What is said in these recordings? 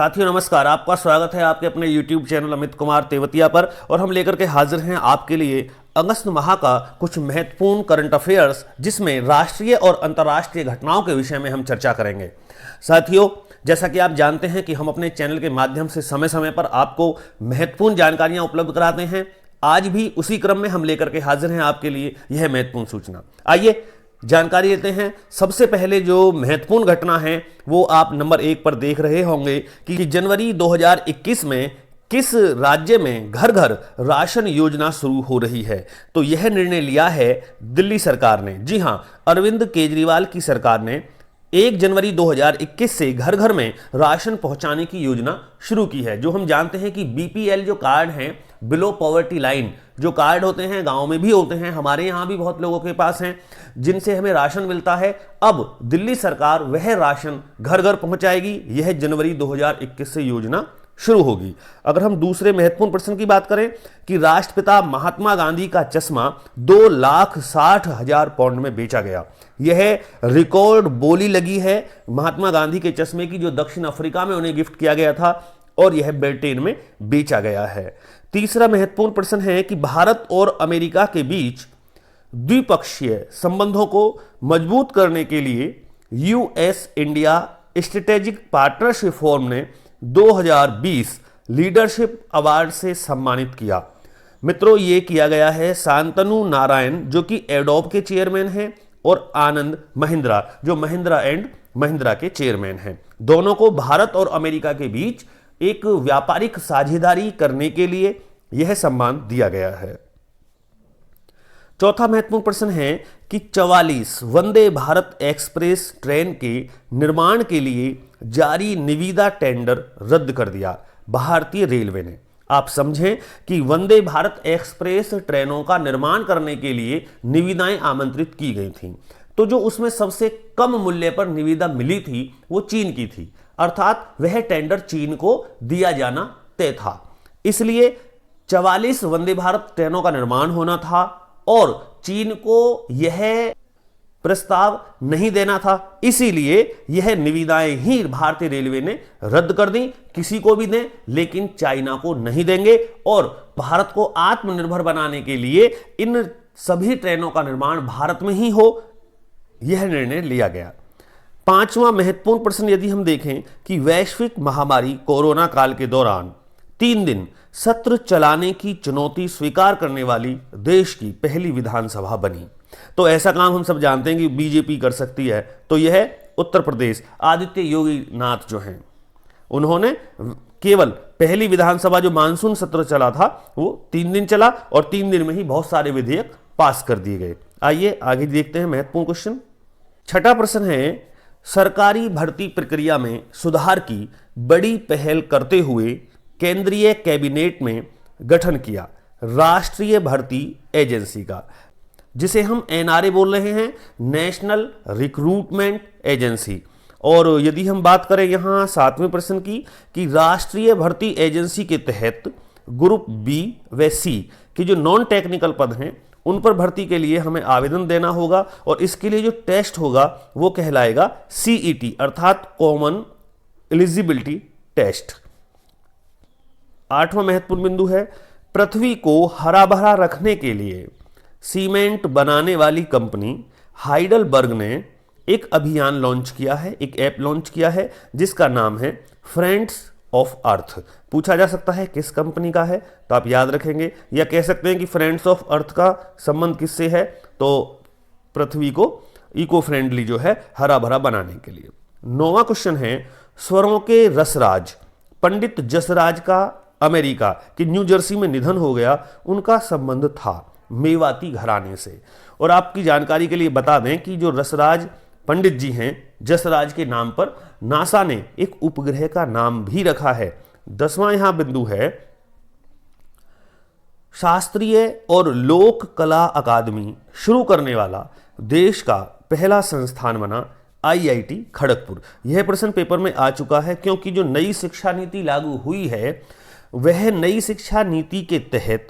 साथियों नमस्कार, आपका स्वागत है आपके अपने YouTube चैनल अमित कुमार तेवतिया पर। और हम लेकर के हाजिर हैं आपके लिए अगस्त माह का कुछ महत्वपूर्ण करंट अफेयर्स, जिसमें राष्ट्रीय और अंतर्राष्ट्रीय घटनाओं के विषय में हम चर्चा करेंगे। साथियों, जैसा कि आप जानते हैं कि हम अपने चैनल के माध्यम से समय समय पर आपको महत्वपूर्ण जानकारियां उपलब्ध कराते हैं। आज भी उसी क्रम में हम लेकर के हाजिर हैं आपके लिए यह महत्वपूर्ण सूचना। आइए जानकारी लेते हैं। सबसे पहले जो महत्वपूर्ण घटना है वो आप नंबर 1 पर देख रहे होंगे कि जनवरी 2021 में किस राज्य में घर घर राशन योजना शुरू हो रही है। तो यह निर्णय लिया है दिल्ली सरकार ने। जी हां, अरविंद केजरीवाल की सरकार ने 1 जनवरी 2021 से घर घर में राशन पहुंचाने की योजना शुरू की है। जो हम जानते हैं कि बीपीएल जो कार्ड हैं, बिलो पॉवर्टी लाइन जो कार्ड होते हैं, गांव में भी होते हैं, हमारे यहां भी बहुत लोगों के पास हैं, जिनसे हमें राशन मिलता है। अब दिल्ली सरकार वह राशन घर घर पहुंचाएगी। यह जनवरी 2021 से योजना शुरू होगी। अगर हम दूसरे महत्वपूर्ण प्रश्न की बात करें कि राष्ट्रपिता महात्मा गांधी का चश्मा 2,60,000 पाउंड में बेचा गया। यह रिकॉर्ड बोली लगी है महात्मा गांधी के चश्मे की, जो दक्षिण अफ्रीका में उन्हें गिफ्ट किया गया था और यह ब्रिटेन में बेचा गया है। तीसरा महत्वपूर्ण प्रश्न है कि भारत और अमेरिका के बीच द्विपक्षीय संबंधों को मजबूत करने के लिए US India strategic partnership forum ने 2020 लीडरशिप अवार्ड से सम्मानित किया। मित्रों, ये किया गया है शांतनु नारायण, जो कि एडोब के चेयरमैन हैं, और आनंद महिंद्रा, जो महिंद्रा एंड महिंद्रा के चेयरमैन हैं। दोनों को भारत और अमेरिका के बीच एक व्यापारिक साझेदारी करने के लिए यह सम्मान दिया गया है। चौथा महत्वपूर्ण प्रश्न है कि 44 वंदे भारत एक्सप्रेस ट्रेन के निर्माण के लिए जारी निविदा टेंडर रद्द कर दिया भारतीय रेलवे ने। आप समझें कि वंदे भारत एक्सप्रेस ट्रेनों का निर्माण करने के लिए निविदाएं आमंत्रित की गई थीं। तो जो उसमें सबसे कम मूल्य पर निविदा मिली थी वो चीन की थी, अर्थात वह टेंडर चीन को दिया जाना तय था। इसलिए 44 वंदे भारत ट्रेनों का निर्माण होना था और चीन को यह प्रस्ताव नहीं देना था। इसीलिए यह निविदाएं ही भारतीय रेलवे ने रद्द कर दी। किसी को भी दें, लेकिन चाइना को नहीं देंगे। और भारत को आत्मनिर्भर बनाने के लिए इन सभी ट्रेनों का निर्माण भारत में ही हो, यह निर्णय लिया गया। पांचवां महत्वपूर्ण प्रश्न यदि हम देखें कि वैश्विक महामारी कोरोना काल के दौरान 3 दिन सत्र चलाने की चुनौती स्वीकार करने वाली देश की पहली विधानसभा बनी। तो ऐसा काम हम सब जानते हैं कि बीजेपी कर सकती है। तो यह उत्तर प्रदेश, आदित्य योगी नाथ जो हैं, उन्होंने केवल पहली विधानसभा जो मानसून सत्र चला था वो 3 दिन चला और 3 दिन में ही बहुत सारे विधेयक पास कर दिए गए। आइए आगे देखते हैं महत्वपूर्ण क्वेश्चन। छठा प्रश्न है, सरकारी भर्ती प्रक्रिया में सुधार की बड़ी पहल करते हुए केंद्रीय कैबिनेट में गठन किया राष्ट्रीय भर्ती एजेंसी का, जिसे हम एनआरए बोल रहे हैं, नेशनल रिक्रूटमेंट एजेंसी। और यदि हम बात करें यहां 7वें प्रश्न की कि राष्ट्रीय भर्ती एजेंसी के तहत ग्रुप बी व सी के जो नॉन टेक्निकल पद हैं उन पर भर्ती के लिए हमें आवेदन देना होगा और इसके लिए जो टेस्ट होगा वो कहलाएगा सीईटी, अर्थात कॉमन एलिजिबिलिटी टेस्ट। 8वां महत्वपूर्ण बिंदु है, पृथ्वी को हरा भरा रखने के लिए सीमेंट बनाने वाली कंपनी हाइडलबर्ग ने एक अभियान लॉन्च किया है, एक ऐप लॉन्च किया है जिसका नाम है फ्रेंड्स ऑफ अर्थ। पूछा जा सकता है किस कंपनी का है, तो आप याद रखेंगे या कह सकते हैं कि फ्रेंड्स ऑफ अर्थ का संबंध किससे है, तो पृथ्वी को इको फ्रेंडली जो है हरा भरा बनाने के लिए। 9वां क्वेश्चन है, स्वरों के रसराज पंडित जसराज का अमेरिका के न्यू जर्सी में निधन हो गया। उनका संबंध था मेवाती घराने से। और आपकी जानकारी के लिए बता दें कि जो रसराज पंडित जी हैं, जसराज के नाम पर नासा ने एक उपग्रह का नाम भी रखा है। 10वां यहां बिंदु है, शास्त्रीय और लोक कला अकादमी शुरू करने वाला देश का पहला संस्थान बना आईआईटी खड़गपुर। यह प्रश्न पेपर में आ चुका है, क्योंकि जो नई शिक्षा नीति लागू हुई है वह नई शिक्षा नीति के तहत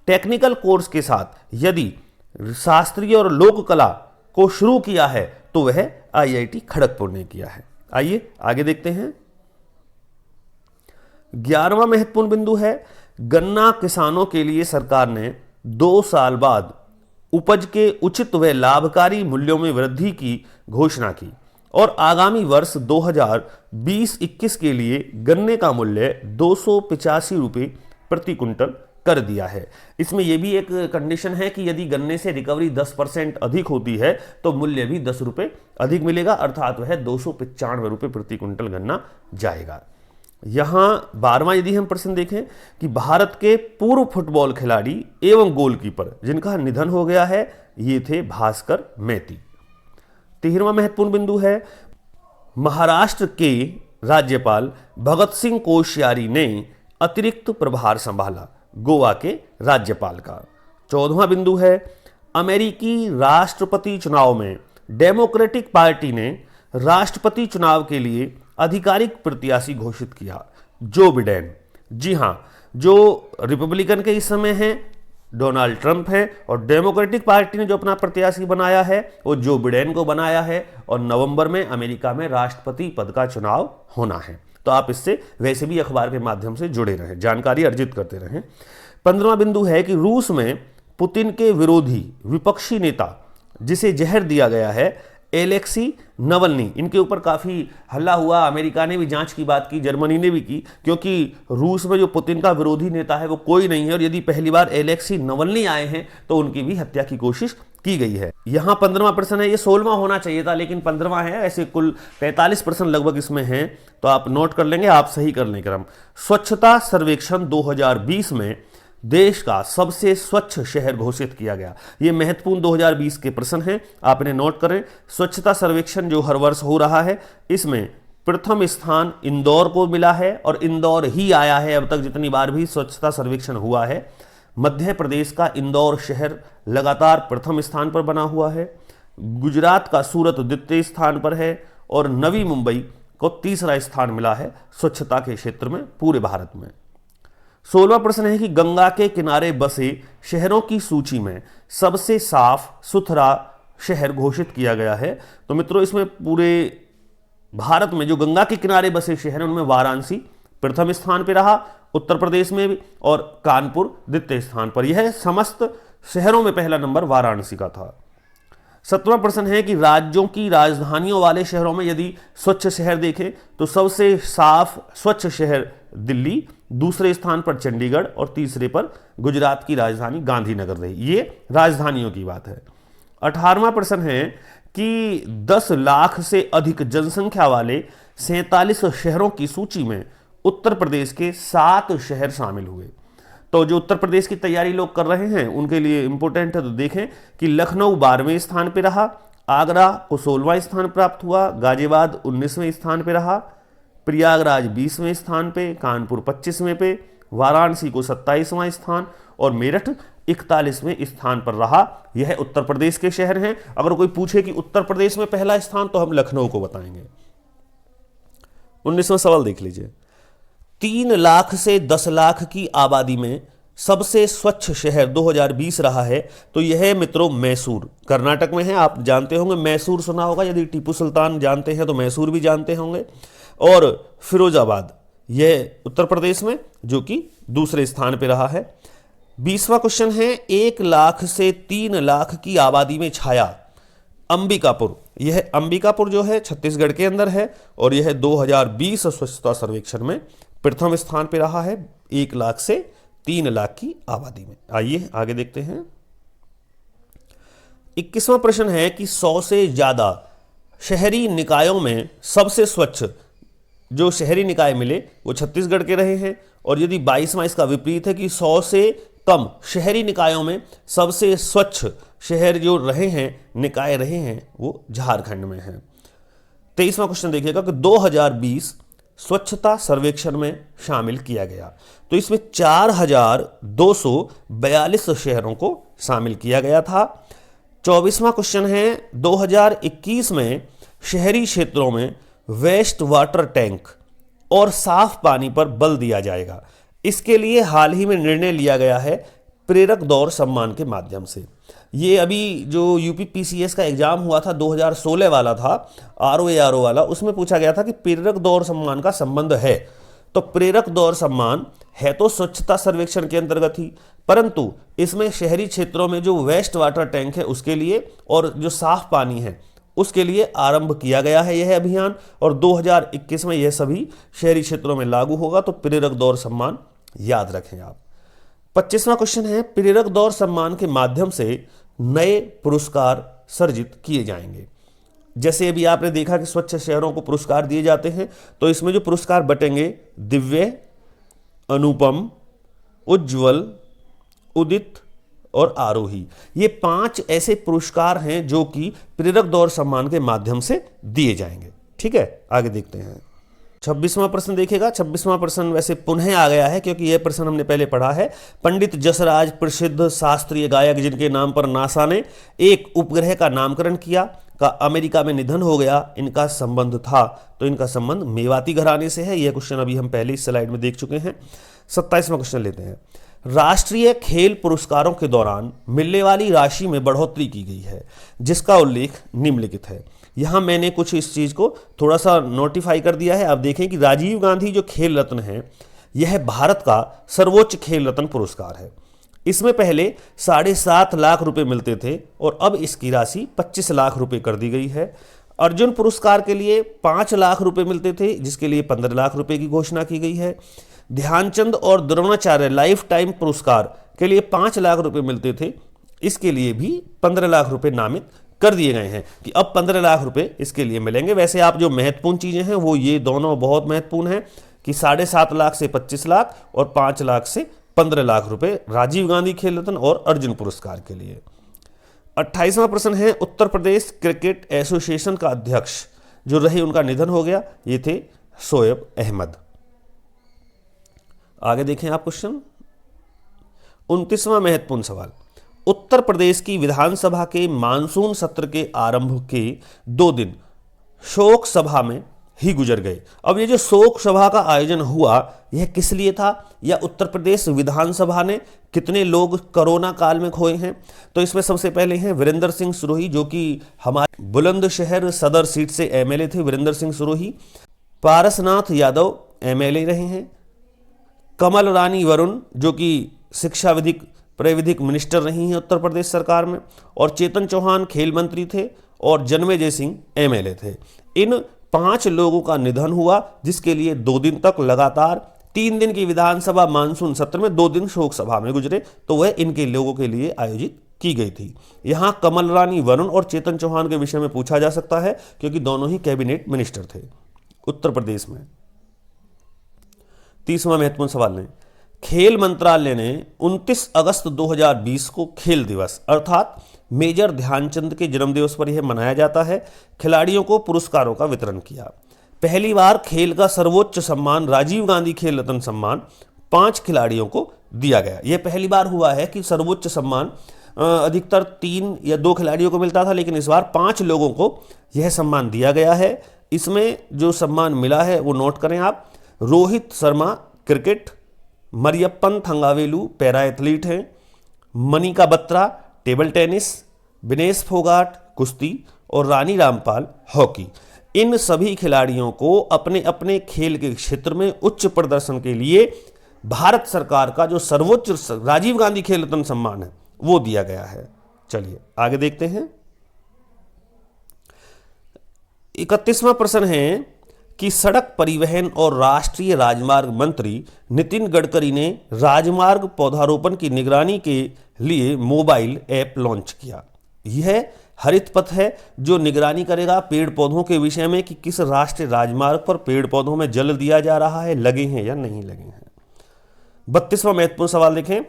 टेक्निकल कोर्स के साथ यदि शास्त्रीय और लोक कला को शुरू किया है तो वह आईआईटी खड़गपुर ने किया है। आइए आगे देखते हैं। 11वां महत्वपूर्ण बिंदु है, गन्ना किसानों के लिए सरकार ने 2 साल बाद उपज के उचित व लाभकारी मूल्यों में वृद्धि की घोषणा की और आगामी वर्ष 2020-21 के लिए गन्ने का मूल्य 285 रुपये प्रति कुंटल कर दिया है। इसमें यह भी एक कंडीशन है कि यदि गन्ने से रिकवरी 10% अधिक होती है तो मूल्य भी 10 रुपये अधिक मिलेगा, अर्थात वह 295 रुपये प्रति कुंटल गन्ना जाएगा। यहां 12वां यदि हम प्रश्न देखें कि भारत के पूर्व फुटबॉल खिलाड़ी एवं गोलकीपर जिनका निधन हो गया है, ये थे भास्कर मैती। 13वां महत्वपूर्ण बिंदु है, महाराष्ट्र के राज्यपाल भगत सिंह कोश्यारी ने अतिरिक्त प्रभार संभाला गोवा के राज्यपाल का। 14वां बिंदु है, अमेरिकी राष्ट्रपति चुनाव में डेमोक्रेटिक पार्टी ने राष्ट्रपति चुनाव के लिए आधिकारिक प्रत्याशी घोषित किया, जो बिडेन। जी हां, जो रिपब्लिकन के इस समय हैं डोनाल्ड ट्रंप हैं और डेमोक्रेटिक पार्टी ने जो अपना प्रत्याशी बनाया है वो जो बिडेन को बनाया है, और नवंबर में अमेरिका में राष्ट्रपति पद का चुनाव होना है। तो आप इससे वैसे भी अखबार के माध्यम से जुड़े रहें, जानकारी अर्जित करते रहें। 15वां बिंदु है कि रूस में पुतिन के विरोधी विपक्षी नेता जिसे जहर दिया गया है एलेक्सी नवल्नी, इनके ऊपर काफ़ी हल्ला हुआ। अमेरिका ने भी जांच की बात की, जर्मनी ने भी की, क्योंकि रूस में जो पुतिन का विरोधी नेता है वो कोई नहीं है और यदि पहली बार एलेक्सी नवल्नी आए हैं तो उनकी भी हत्या की कोशिश की गई है। यहां 15वां प्रश्न है, ये 16वां होना चाहिए था लेकिन 15वां है। ऐसे कुल 45 प्रश्न लगभग इसमें हैं, तो आप नोट कर लेंगे, आप सही कर लें क्रम। स्वच्छता सर्वेक्षण 2020 में देश का सबसे स्वच्छ शहर घोषित किया गया। ये महत्वपूर्ण 2020 के प्रश्न हैं, आप इन्हें नोट करें। स्वच्छता सर्वेक्षण जो हर वर्ष हो रहा है, इसमें प्रथम स्थान इंदौर को मिला है और इंदौर ही आया है अब तक जितनी बार भी स्वच्छता सर्वेक्षण हुआ है। मध्य प्रदेश का इंदौर शहर लगातार प्रथम स्थान पर बना हुआ है। गुजरात का सूरत द्वितीय स्थान पर है और नवी मुंबई को तीसरा स्थान मिला है स्वच्छता के क्षेत्र में पूरे भारत में। 16वां प्रश्न है कि गंगा के किनारे बसे शहरों की सूची में सबसे साफ सुथरा शहर घोषित किया गया है। तो मित्रों, इसमें पूरे भारत में जो गंगा के किनारे बसे शहर हैं उनमें वाराणसी प्रथम स्थान पर रहा, उत्तर प्रदेश में भी, और कानपुर द्वितीय स्थान पर। यह समस्त शहरों में पहला नंबर वाराणसी का था। 17वां प्रश्न है कि राज्यों की राजधानियों वाले शहरों में यदि स्वच्छ शहर देखें तो सबसे साफ स्वच्छ शहर दिल्ली, दूसरे स्थान पर चंडीगढ़ और तीसरे पर गुजरात की राजधानी गांधीनगर रही। ये राजधानियों की बात है। 18वां प्रश्न है कि 10 लाख से अधिक जनसंख्या वाले 47 शहरों की सूची में उत्तर प्रदेश के 7 शहर शामिल हुए। तो जो उत्तर प्रदेश की तैयारी लोग कर रहे हैं उनके लिए इंपॉर्टेंट है, तो देखें कि लखनऊ 12वें स्थान पर रहा, आगरा को 16वां स्थान प्राप्त हुआ, गाजियाबाद 19वें स्थान पर रहा, प्रयागराज 20वें स्थान पे, कानपुर 25वें पे, वाराणसी को 27वां स्थान और मेरठ 41वें स्थान पर रहा। यह उत्तर प्रदेश के शहर हैं। अगर कोई पूछे कि उत्तर प्रदेश में पहला स्थान, तो हम लखनऊ को बताएंगे। 19वां सवाल देख लीजिए। 3 लाख से 10 लाख की आबादी में सबसे स्वच्छ शहर 2020 रहा है। तो यह मित्रों मैसूर कर्नाटक में है। आप जानते होंगे, मैसूर सुना होगा, यदि टीपू सुल्तान जानते हैं तो मैसूर भी जानते होंगे। और फिरोजाबाद यह उत्तर प्रदेश में, जो कि दूसरे स्थान पर रहा है। 20वां क्वेश्चन है, 1 लाख से 3 लाख की आबादी में छाया अंबिकापुर। यह अंबिकापुर जो है छत्तीसगढ़ के अंदर है और यह 2020 स्वच्छता सर्वेक्षण में प्रथम स्थान पर रहा है 1 लाख से 3 लाख की आबादी में। आइए आगे देखते हैं। 21वां प्रश्न है कि 100 से ज्यादा शहरी निकायों में सबसे स्वच्छ जो शहरी निकाय मिले वो छत्तीसगढ़ के रहे हैं, और यदि 22वां इसका विपरीत है कि 100 से कम शहरी निकायों में सबसे स्वच्छ शहर जो रहे हैं, निकाय रहे हैं, वो झारखंड में हैं। 23वां क्वेश्चन देखिएगा कि 2020 स्वच्छता सर्वेक्षण में शामिल किया गया, तो इसमें 4242 शहरों को शामिल किया गया था। 24वां क्वेश्चन है, 2021 में शहरी क्षेत्रों में वेस्ट वाटर टैंक और साफ पानी पर बल दिया जाएगा। इसके लिए हाल ही में निर्णय लिया गया है प्रेरक दौर सम्मान के माध्यम से। ये अभी जो यूपीपीसीएस का एग्जाम हुआ था 2016 वाला था, आरओ वाला, उसमें पूछा गया था कि प्रेरक दौर सम्मान का संबंध है तो प्रेरक दौर सम्मान है तो स्वच्छता सर्वेक्षण के अंतर्गत ही, परंतु इसमें शहरी क्षेत्रों में जो वेस्ट वाटर टैंक है उसके लिए और जो साफ पानी है उसके लिए आरंभ किया गया है यह अभियान, और 2021 में यह सभी शहरी क्षेत्रों में लागू होगा। तो प्रेरक दौर सम्मान याद रखें आप। 25वां क्वेश्चन है, प्रेरक दौर सम्मान के माध्यम से नए पुरस्कार सर्जित किए जाएंगे। जैसे अभी आपने देखा कि स्वच्छ शहरों को पुरस्कार दिए जाते हैं, तो इसमें जो पुरस्कार बटेंगे दिव्य, अनुपम, उज्जवल, उदित और आरोही, ये 5 ऐसे पुरस्कार हैं जो कि प्रेरक दौर सम्मान के माध्यम से दिए जाएंगे। ठीक है, आगे देखते हैं। 26वां प्रश्न देखेगा। 26वां प्रश्न वैसे पुनः आ गया है क्योंकि यह प्रश्न हमने पहले पढ़ा है। पंडित जसराज प्रसिद्ध शास्त्रीय गायक जिनके नाम पर नासा ने एक उपग्रह का नामकरण किया का अमेरिका में निधन हो गया, इनका संबंध था, तो इनका संबंध मेवाती घराने से है। यह क्वेश्चन अभी हम पहले इस स्लाइड में देख चुके हैं। 27वां क्वेश्चन लेते हैं। राष्ट्रीय खेल पुरस्कारों के दौरान मिलने वाली राशि में बढ़ोतरी की गई है, जिसका उल्लेख निम्नलिखित है। यहां मैंने कुछ इस चीज को थोड़ा सा नोटिफाई कर दिया है। आप देखें कि राजीव गांधी जो खेल रत्न है, यह भारत का सर्वोच्च खेल रत्न पुरस्कार है। इसमें पहले 7.5 लाख रुपए मिलते थे और अब इसकी राशि 25 लाख रुपए कर दी गई है। अर्जुन पुरस्कार के लिए 5 लाख रुपए मिलते थे, जिसके लिए 15 लाख रुपए की घोषणा की गई है। ध्यानचंद और द्रोणाचार्य लाइफ टाइम पुरस्कार के लिए 5 लाख रुपए मिलते थे, इसके लिए भी 15 लाख रुपए नामित कर दिए गए हैं कि अब 15 लाख रुपए इसके लिए मिलेंगे। वैसे आप जो महत्वपूर्ण चीजें हैं वो ये दोनों बहुत महत्वपूर्ण हैं कि 7.5 लाख से 25 लाख और 5 लाख से 15 लाख रुपए राजीव गांधी खेल रत्न और अर्जुन पुरस्कार के लिए। 28वां प्रश्न है, उत्तर प्रदेश क्रिकेट एसोसिएशन का अध्यक्ष जो रहे उनका निधन हो गया, ये थे शोएब अहमद। आगे देखें आप क्वेश्चन। 29वां महत्वपूर्ण सवाल, उत्तर प्रदेश की विधानसभा के मानसून सत्र के आरंभ के 2 दिन शोक सभा में ही गुजर गए। अब ये जो शोक सभा का आयोजन हुआ यह किस लिए था, या उत्तर प्रदेश विधानसभा ने कितने लोग कोरोना काल में खोए हैं? तो इसमें सबसे पहले हैं वीरेंद्र सिंह सिरोही जो कि हमारे बुलंदशहर सदर सीट से एमएलए थे। वीरेंद्र सिंह सिरोही। पारसनाथ यादव एमएलए रहे हैं। कमल रानी वरुण जो कि शिक्षा विधिक प्रविधिक मिनिस्टर रही हैं उत्तर प्रदेश सरकार में, और चेतन चौहान खेल मंत्री थे, और जन्मेजय सिंह एमएलए थे। इन 5 लोगों का निधन हुआ, जिसके लिए 2 दिन तक लगातार 3 दिन की विधानसभा मानसून सत्र में 2 दिन शोक सभा में गुजरे, तो वह इनके लोगों के लिए आयोजित की गई थी। यहां कमल रानी वरुण और चेतन चौहान के विषय में पूछा जा सकता है क्योंकि दोनों ही कैबिनेट मिनिस्टर थे उत्तर प्रदेश में। 30वां महत्वपूर्ण सवाल है, खेल मंत्रालय ने 29 अगस्त 2020 को खेल दिवस अर्थात मेजर ध्यानचंद के जन्मदिवस पर यह मनाया जाता है, खिलाड़ियों को पुरस्कारों का वितरण किया। पहली बार खेल का सर्वोच्च सम्मान राजीव गांधी खेल रत्न सम्मान 5 खिलाड़ियों को दिया गया। यह पहली बार हुआ है कि सर्वोच्च सम्मान अधिकतर 3 या 2 खिलाड़ियों को मिलता था, लेकिन इस बार 5 लोगों को यह सम्मान दिया गया है। इसमें जो सम्मान मिला है वो नोट करें आप। Rohit Sharma cricket, Mariyappan Thangavelu para athlete हैं, मनिका बत्रा टेबल टेनिस, विनेश फोगाट कुश्ती और रानी रामपाल हॉकी। इन सभी खिलाड़ियों को अपने अपने खेल के क्षेत्र में उच्च प्रदर्शन के लिए भारत सरकार का जो सर्वोच्च राजीव गांधी खेल रत्न सम्मान है वो दिया गया है। चलिए आगे देखते हैं। 31वां प्रश्न है कि सड़क परिवहन और राष्ट्रीय राजमार्ग मंत्री नितिन गडकरी ने राजमार्ग पौधारोपण की निगरानी के लिए मोबाइल ऐप लॉन्च किया। यह हरित पथ है जो निगरानी करेगा पेड़ पौधों के विषय में कि किस राष्ट्रीय राजमार्ग पर पेड़ पौधों में जल दिया जा रहा है, लगे हैं या नहीं लगे हैं। 32वां महत्वपूर्ण सवाल देखें,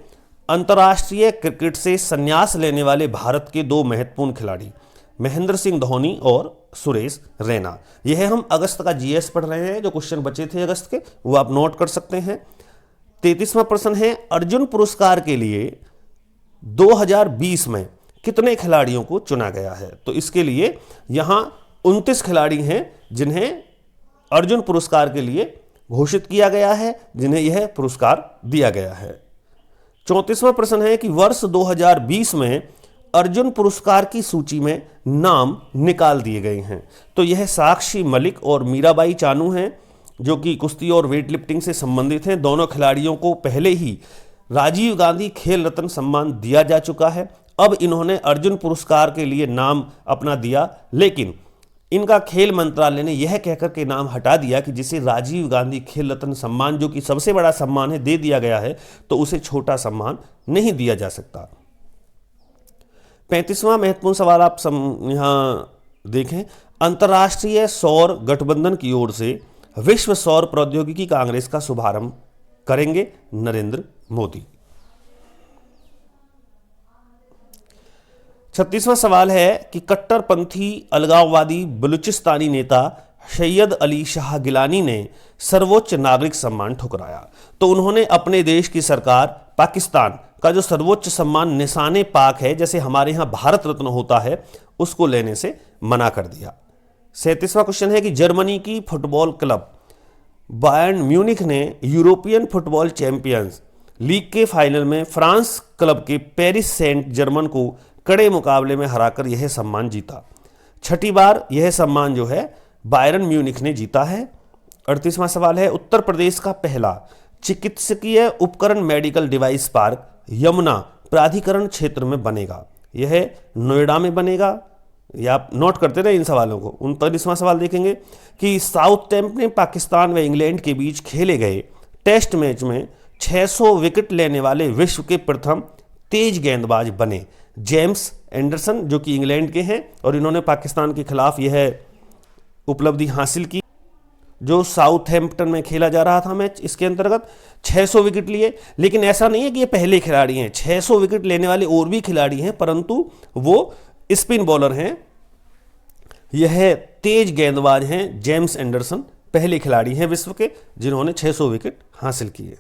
अंतर्राष्ट्रीय क्रिकेट से संन्यास लेने वाले भारत के 2 महत्वपूर्ण खिलाड़ी महेंद्र सिंह धोनी और सुरेश रैना। यह हम अगस्त का जीएस पढ़ रहे हैं, जो क्वेश्चन बचे थे अगस्त के वो आप नोट कर सकते हैं। 33वां प्रश्न है, अर्जुन पुरस्कार के लिए 2020 में कितने खिलाड़ियों को चुना गया है? तो इसके लिए यहां 29 खिलाड़ी हैं जिन्हें अर्जुन पुरस्कार के लिए घोषित किया गया है, जिन्हें यह पुरस्कार दिया गया है। 34वां प्रश्न है कि वर्ष 2020 में अर्जुन पुरस्कार की सूची में नाम निकाल दिए गए हैं। तो यह साक्षी मलिक और मीराबाई चानू हैं जो कि कुश्ती और वेट लिफ्टिंग से संबंधित हैं। दोनों खिलाड़ियों को पहले ही राजीव गांधी खेल रत्न सम्मान दिया जा चुका है। अब इन्होंने अर्जुन पुरस्कार के लिए नाम अपना दिया, लेकिन इनका खेल मंत्रालय ने यह कहकर के नाम हटा दिया कि जिसे राजीव गांधी खेल रत्न सम्मान, जो कि सबसे बड़ा सम्मान है, दे दिया गया है, तो उसे छोटा सम्मान नहीं दिया जा सकता। 35वां महत्वपूर्ण सवाल आप यहां देखें। अंतर्राष्ट्रीय सौर गठबंधन की ओर से विश्व सौर प्रौद्योगिकी कांग्रेस का शुभारंभ करेंगे नरेंद्र मोदी। 36वां सवाल है कि कट्टरपंथी अलगाववादी बलूचिस्तानी नेता सैयद अली शाह गिलानी ने सर्वोच्च नागरिक सम्मान ठुकराया। तो उन्होंने अपने देश की सरकार पाकिस्तान का जो सर्वोच्च सम्मान निशाने पाक है, जैसे हमारे यहाँ भारत रत्न होता है, उसको लेने से मना कर दिया। 37वां क्वेश्चन है कि जर्मनी की फुटबॉल क्लब बायर्न म्यूनिख ने यूरोपियन फुटबॉल चैंपियंस लीग के फाइनल में फ्रांस क्लब के पेरिस सेंट जर्मन को कड़े मुकाबले में हराकर यह सम्मान जीता। छठी बार यह सम्मान जो है बायर्न म्यूनिख ने जीता है। 38वां सवाल है उत्तर प्रदेश का पहला चिकित्सकीय उपकरण मेडिकल डिवाइस पार्क यमुना प्राधिकरण क्षेत्र में बनेगा। यह नोएडा में बनेगा। या आप नोट करते रहे इन सवालों को। 39वां सवाल देखेंगे कि साउथैम्पटन ने पाकिस्तान व इंग्लैंड के बीच खेले गए टेस्ट मैच में 600 विकेट लेने वाले विश्व के प्रथम तेज गेंदबाज बने जेम्स एंडरसन, जो कि इंग्लैंड के हैं, और इन्होंने पाकिस्तान के खिलाफ यह उपलब्धि हासिल की। जो साउथैम्पटन में खेला जा रहा था मैच, इसके अंतर्गत 600 विकेट लिए। लेकिन ऐसा नहीं है कि ये पहले खिलाड़ी हैं, 600 विकेट लेने वाले और भी खिलाड़ी हैं, परंतु वो स्पिन बॉलर हैं। यह तेज गेंदबाज हैं जेम्स एंडरसन, पहले खिलाड़ी हैं विश्व के जिन्होंने 600 विकेट हासिल किए।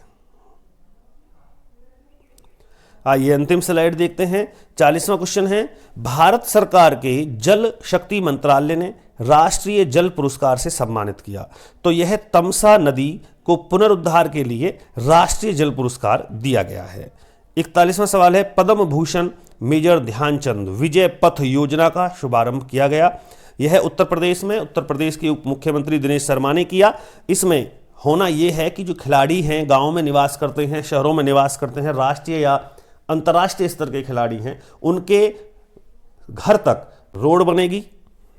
आइए अंतिम स्लाइड देखते हैं। 40वां क्वेश्चन है भारत सरकार के जल शक्ति मंत्रालय ने राष्ट्रीय जल पुरस्कार से सम्मानित किया। तो यह तमसा नदी को पुनरुद्धार के लिए राष्ट्रीय जल पुरस्कार दिया गया है। 41वां सवाल है पद्म भूषण मेजर ध्यानचंद विजय पथ योजना का शुभारंभ किया गया। यह उत्तर प्रदेश में उत्तर प्रदेश के उप मुख्यमंत्री दिनेश शर्मा ने किया। इसमें होना यह है कि जो खिलाड़ी हैं, गांव में निवास करते हैं, शहरों में निवास करते हैं, राष्ट्रीय या अंतर्राष्ट्रीय स्तर के खिलाड़ी हैं, उनके घर तक रोड बनेगी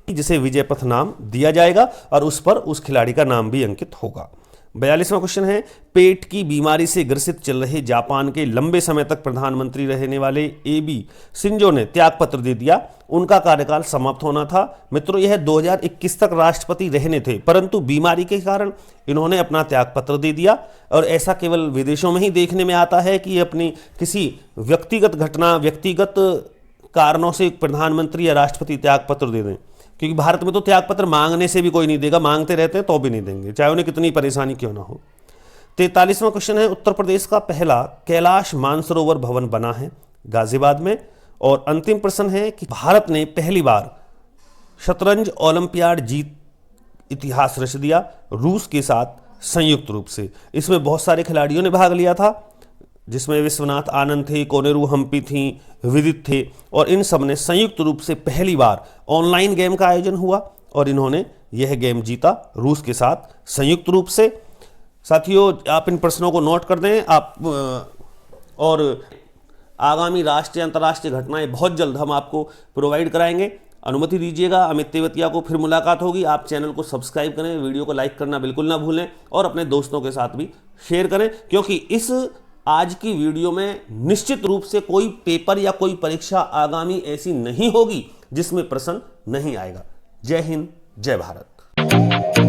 जिसे विजय पथ नाम दिया जाएगा और उस पर उस खिलाड़ी का नाम भी अंकित होगा। 42वां क्वेश्चन है पेट की बीमारी से ग्रसित चल रहे जापान के लंबे समय तक प्रधानमंत्री रहने वाले एबी शिंजो ने त्यागपत्र दे दिया। उनका कार्यकाल समाप्त होना था। मित्रों, यह 2021 तक राष्ट्रपति रहने थे, परंतु बीमारी के कारण इन्होंने अपना त्यागपत्र दे दिया। और ऐसा केवल विदेशों में ही देखने में आता है कि अपनी किसी व्यक्तिगत घटना, व्यक्तिगत कारणों से प्रधानमंत्री या राष्ट्रपति त्यागपत्र दे दें, क्योंकि भारत में तो त्यागपत्र मांगने से भी कोई नहीं देगा, मांगते रहते हैं तो भी नहीं देंगे, चाहे उन्हें कितनी परेशानी क्यों ना हो। 43वां क्वेश्चन है उत्तर प्रदेश का पहला कैलाश मानसरोवर भवन बना है गाजियाबाद में। और अंतिम प्रश्न है कि भारत ने पहली बार शतरंज ओलंपियाड जीत इतिहास रच दिया रूस के साथ संयुक्त रूप से। इसमें बहुत सारे खिलाड़ियों ने भाग लिया था, जिसमें विश्वनाथ आनंद थे, कोनेरू हम्पी थी, विदित थे, और इन सब ने संयुक्त रूप से पहली बार ऑनलाइन गेम का आयोजन हुआ और इन्होंने यह गेम जीता रूस के साथ संयुक्त रूप से। साथियों, आप इन प्रश्नों को नोट कर दें। आप और आगामी राष्ट्रीय अंतर्राष्ट्रीय घटनाएं बहुत जल्द हम आपको प्रोवाइड कराएंगे। अनुमति दीजिएगा, अमित तेवतिया को फिर मुलाकात होगी। आप चैनल को सब्सक्राइब करें, वीडियो को लाइक करना बिल्कुल ना भूलें और अपने दोस्तों के साथ भी शेयर करें, क्योंकि इस आज की वीडियो में निश्चित रूप से कोई पेपर या कोई परीक्षा आगामी ऐसी नहीं होगी जिसमें प्रश्न नहीं आएगा। जय हिंद, जय भारत।